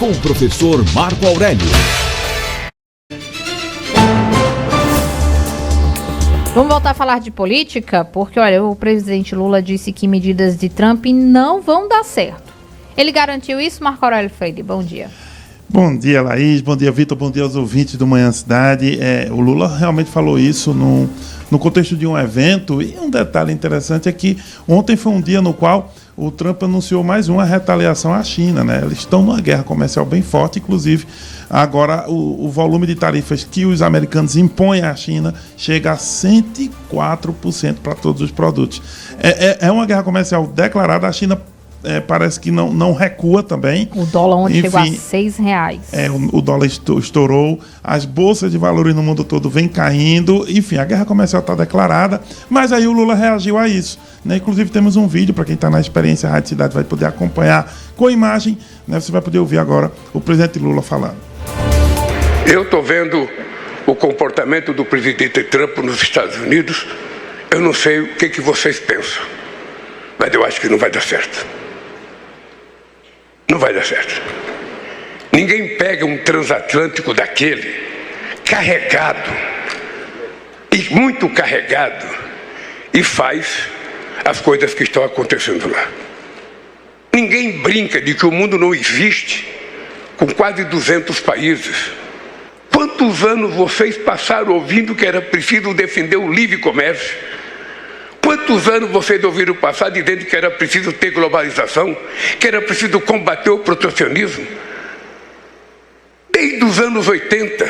Com o professor Marco Aurélio. Vamos voltar a falar de política, porque, olha, o presidente Lula disse que medidas de Trump não vão dar certo. Ele garantiu isso, Marco Aurélio Freire? Bom dia. Bom dia, Laís. Bom dia, Vitor. Bom dia aos ouvintes do Manhã Cidade. O Lula realmente falou isso no contexto de um evento. E um detalhe interessante é que ontem foi um dia no qual o Trump anunciou mais uma retaliação à China, né? Eles estão numa guerra comercial bem forte, inclusive agora o volume de tarifas que os americanos impõem à China chega a 104% para todos os produtos. É uma guerra comercial declarada. A China parece que não recua também. O dólar ontem chegou a R$6. O dólar estourou, as bolsas de valores no mundo todo vêm caindo, enfim, a guerra comercial está declarada, mas aí o Lula reagiu a isso, né? Inclusive temos um vídeo, para quem está na experiência Rádio Cidade vai poder acompanhar com imagem, né? Você vai poder ouvir agora o presidente Lula falando. Eu estou vendo o comportamento do presidente Trump nos Estados Unidos, eu não sei o que vocês pensam, mas eu acho que não vai dar certo. Não vai dar certo. Ninguém pega um transatlântico daquele, carregado, e muito carregado, e faz as coisas que estão acontecendo lá. Ninguém brinca de que o mundo não existe com quase 200 países. Quantos anos vocês passaram ouvindo que era preciso defender o livre comércio? Quantos anos vocês ouviram passar dizendo que era preciso ter globalização, que era preciso combater o protecionismo? Desde os anos 80,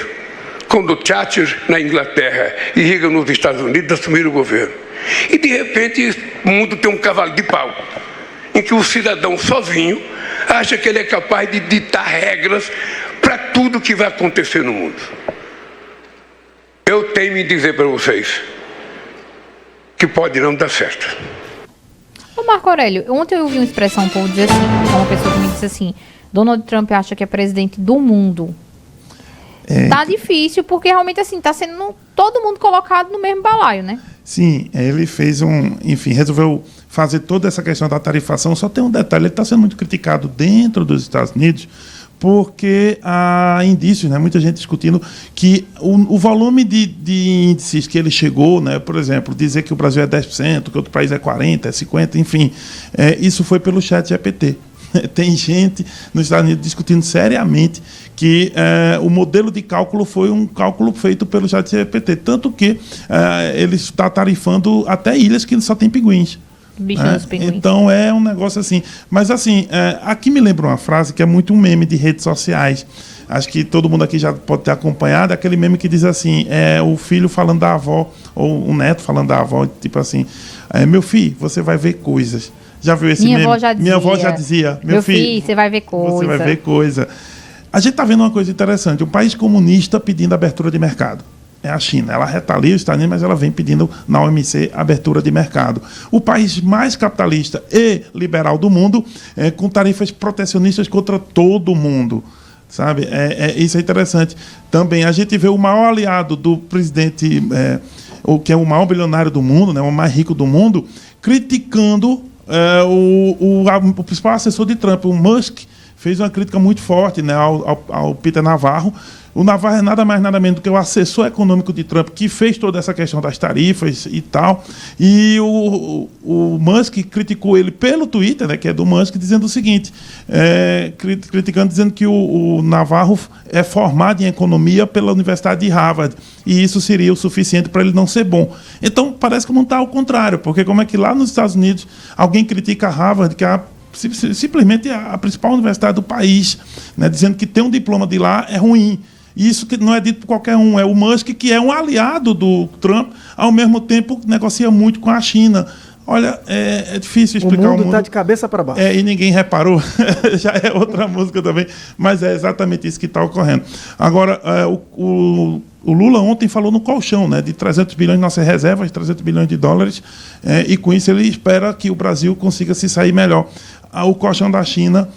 quando Thatcher na Inglaterra e Reagan nos Estados Unidos assumiram o governo. E de repente o mundo tem um cavalo de pau, em que o cidadão sozinho acha que ele é capaz de ditar regras para tudo que vai acontecer no mundo. Eu tenho em dizer para vocês que pode não dar certo. Ô Marco Aurélio, ontem eu ouvi uma expressão, um povo dizer assim, uma pessoa que me disse assim, Donald Trump acha que é presidente do mundo. Tá difícil, porque realmente assim, tá sendo todo mundo colocado no mesmo balaio, né? Sim, ele fez resolveu fazer toda essa questão da tarifação. Só tem um detalhe, ele está sendo muito criticado dentro dos Estados Unidos, porque há indícios, né, muita gente discutindo que o volume de índices que ele chegou, né, por exemplo, dizer que o Brasil é 10%, que outro país é 40%, é 50%, enfim, isso foi pelo ChatGPT. Tem gente nos Estados Unidos discutindo seriamente que o modelo de cálculo foi um cálculo feito pelo ChatGPT, tanto que ele está tarifando até ilhas que só tem pinguins. Então é um negócio assim. Mas assim, aqui me lembra uma frase que é muito um meme de redes sociais. Acho que todo mundo aqui já pode ter acompanhado. Aquele meme que diz assim, o filho falando da avó, ou o neto falando da avó, tipo assim, meu filho, você vai ver coisas. Já viu esse meme? Minha avó já dizia, meu filho, você vai ver coisa. Você vai ver coisa. A gente está vendo uma coisa interessante, um país comunista pedindo abertura de mercado. É a China. Ela retalia os Estados Unidos, mas ela vem pedindo na OMC abertura de mercado. O país mais capitalista e liberal do mundo, com tarifas protecionistas contra todo mundo. Sabe? Isso é interessante. Também a gente vê o maior aliado do presidente, que é o maior bilionário do mundo, né, o mais rico do mundo, criticando o principal assessor de Trump, o Musk, fez uma crítica muito forte, né, ao Peter Navarro. O Navarro é nada mais nada menos do que o assessor econômico de Trump, que fez toda essa questão das tarifas e tal. E o Musk criticou ele pelo Twitter, né, que é do Musk, dizendo o seguinte, criticando, dizendo que o Navarro é formado em economia pela Universidade de Harvard, e isso seria o suficiente para ele não ser bom. Então, parece que não está ao contrário, porque como é que lá nos Estados Unidos alguém critica Harvard, que é simplesmente a principal universidade do país, né, dizendo que ter um diploma de lá é ruim. Isso que não é dito por qualquer um. É o Musk, que é um aliado do Trump, ao mesmo tempo negocia muito com a China. Olha, é difícil explicar. O mundo está de cabeça para baixo. E ninguém reparou. Já é outra música também. Mas é exatamente isso que está ocorrendo. Agora, o Lula ontem falou no colchão, né, de 300 bilhões de nossas reservas, 300 bilhões de dólares, e com isso ele espera que o Brasil consiga se sair melhor. O colchão da China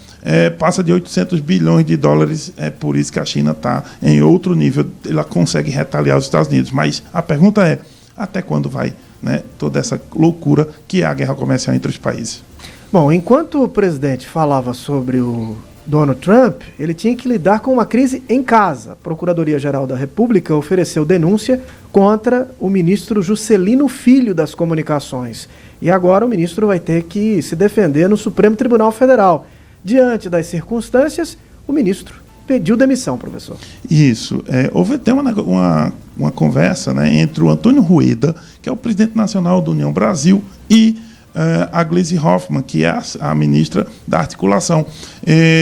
passa de 800 bilhões de dólares, é por isso que a China está em outro nível, ela consegue retaliar os Estados Unidos. Mas a pergunta é, até quando vai, né, toda essa loucura que é a guerra comercial entre os países? Bom, enquanto o presidente falava sobre Donald Trump, ele tinha que lidar com uma crise em casa. A Procuradoria-Geral da República ofereceu denúncia contra o ministro Juscelino Filho das Comunicações. E agora o ministro vai ter que se defender no Supremo Tribunal Federal. Diante das circunstâncias, o ministro pediu demissão, professor. Isso. Houve até uma conversa, né, entre o Antônio Rueda, que é o presidente nacional da União Brasil, e a Gleisi Hoffmann, que é a ministra da Articulação,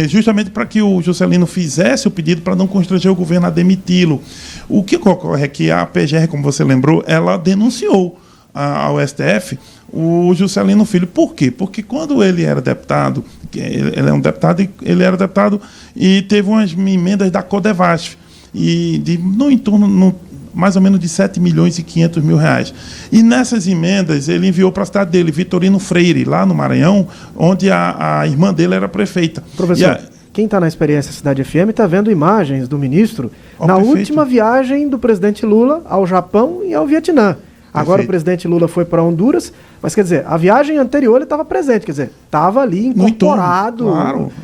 justamente para que o Juscelino fizesse o pedido para não constranger o governo a demiti-lo. O que ocorre é que a PGR, como você lembrou, ela denunciou ao STF o Juscelino Filho. Por quê? Porque quando ele era deputado, ele é um deputado, ele era deputado e teve umas emendas da Codevasf, e no entorno, mais ou menos de 7 milhões e 500 mil reais. E nessas emendas ele enviou para a cidade dele, Vitorino Freire, lá no Maranhão, onde a irmã dele era prefeita. Professor, quem está na Experiência Cidade FM está vendo imagens do ministro na perfeito. Última viagem do presidente Lula ao Japão e ao Vietnã. Agora o presidente Lula foi para Honduras, mas quer dizer, a viagem anterior ele estava presente, quer dizer, estava ali incorporado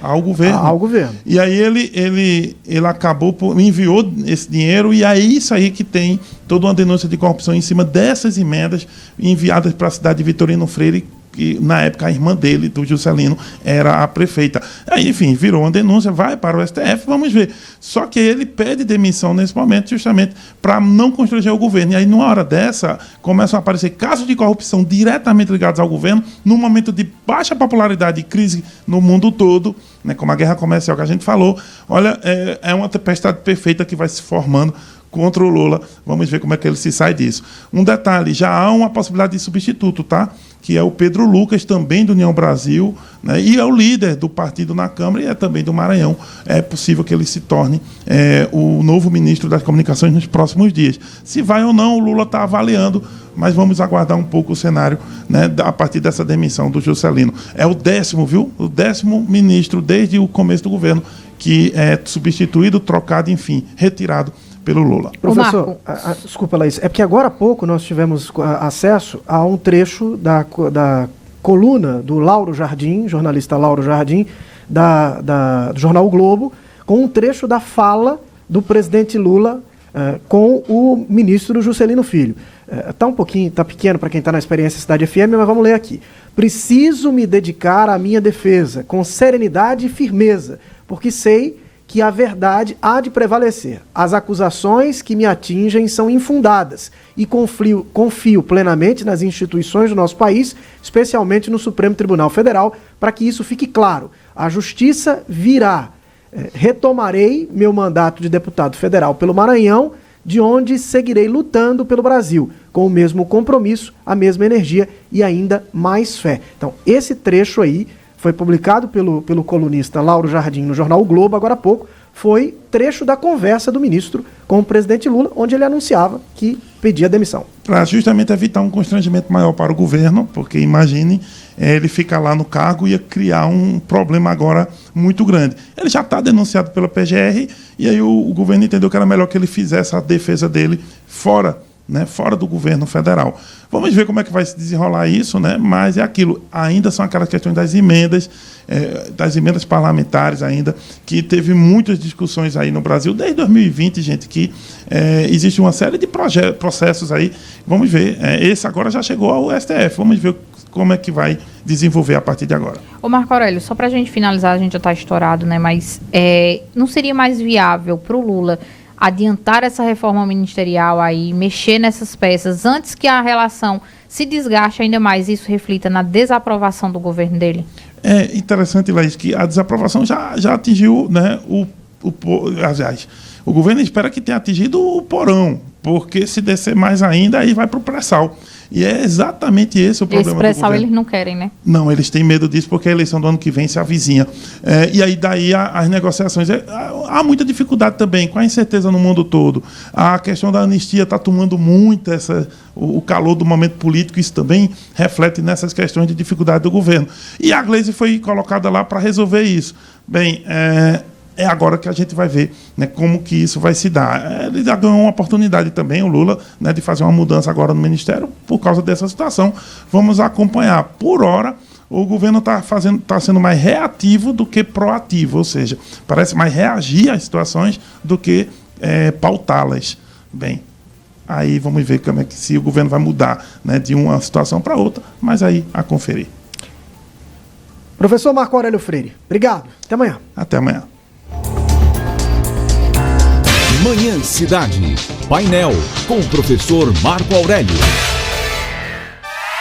ao governo. Ao governo. E aí ele acabou, enviou esse dinheiro, e é isso aí que tem toda uma denúncia de corrupção em cima dessas emendas enviadas para a cidade de Vitorino Freire, que na época a irmã dele, do Juscelino, era a prefeita. Aí, enfim, virou uma denúncia, vai para o STF, vamos ver. Só que ele pede demissão nesse momento justamente para não constranger o governo. E aí, numa hora dessa, começam a aparecer casos de corrupção diretamente ligados ao governo, num momento de baixa popularidade e crise no mundo todo, né, como a guerra comercial que a gente falou. Olha, é uma tempestade perfeita que vai se formando contra o Lula. Vamos ver como é que ele se sai disso. Um detalhe, já há uma possibilidade de substituto, tá? Que é o Pedro Lucas, também do União Brasil, né? E é o líder do partido na Câmara e é também do Maranhão. É possível que ele se torne o novo ministro das Comunicações nos próximos dias. Se vai ou não, o Lula está avaliando, mas vamos aguardar um pouco o cenário, né, a partir dessa demissão do Juscelino. É o 10º, viu? O 10º ministro desde o começo do governo que é substituído, trocado, enfim, retirado pelo Lula. Professor, desculpa, Laís, é porque agora há pouco nós tivemos acesso a um trecho da coluna do Lauro Jardim, jornalista Lauro Jardim, do jornal O Globo, com um trecho da fala do presidente Lula com o ministro Juscelino Filho. Está pequeno para quem está na Experiência Cidade FM, mas vamos ler aqui. Preciso me dedicar à minha defesa, com serenidade e firmeza, porque sei que a verdade há de prevalecer. As acusações que me atingem são infundadas e confio plenamente nas instituições do nosso país, especialmente no Supremo Tribunal Federal, para que isso fique claro. A justiça virá. Retomarei meu mandato de deputado federal pelo Maranhão, de onde seguirei lutando pelo Brasil, com o mesmo compromisso, a mesma energia e ainda mais fé. Então, esse trecho aí foi publicado pelo colunista Lauro Jardim no jornal O Globo, agora há pouco, foi trecho da conversa do ministro com o presidente Lula, onde ele anunciava que pedia demissão. Para justamente evitar um constrangimento maior para o governo, porque imagine, ele ficar lá no cargo e ia criar um problema agora muito grande. Ele já está denunciado pela PGR, e aí o governo entendeu que era melhor que ele fizesse a defesa dele fora, né, fora do governo federal. Vamos ver como é que vai se desenrolar isso, né? Mas é aquilo, ainda são aquelas questões das emendas parlamentares ainda, que teve muitas discussões aí no Brasil, desde 2020, gente, que existe uma série de processos aí. Vamos ver, esse agora já chegou ao STF, vamos ver como é que vai desenvolver a partir de agora. Ô Marco Aurélio, só para a gente finalizar, a gente já está estourado, né? Mas não seria mais viável para o Lula adiantar essa reforma ministerial aí, mexer nessas peças, antes que a relação se desgaste ainda mais e isso reflita na desaprovação do governo dele? É interessante, Laís, que a desaprovação já atingiu, né, aliás, o governo espera que tenha atingido o porão, porque se descer mais ainda, aí vai para o pré-sal. E é exatamente esse o problema do governo. Esse pré-sal eles não querem, né? Não, eles têm medo disso porque a eleição do ano que vem se avizinha. E aí daí as negociações. Há muita dificuldade também, com a incerteza no mundo todo. A questão da anistia está tomando muito o calor do momento político, isso também reflete nessas questões de dificuldade do governo. E a Gleisi foi colocada lá para resolver isso. Bem, é agora que a gente vai ver, né, como que isso vai se dar. Ele já ganhou uma oportunidade também, o Lula, né, de fazer uma mudança agora no Ministério por causa dessa situação. Vamos acompanhar. Por hora, o governo está sendo mais reativo do que proativo, ou seja, parece mais reagir às situações do que pautá-las. Bem, aí vamos ver como é que se o governo vai mudar, né, de uma situação para outra, mas aí a conferir. Professor Marco Aurélio Freire, obrigado. Até amanhã. Até amanhã. Manhã Cidade. Painel com o professor Marco Aurélio.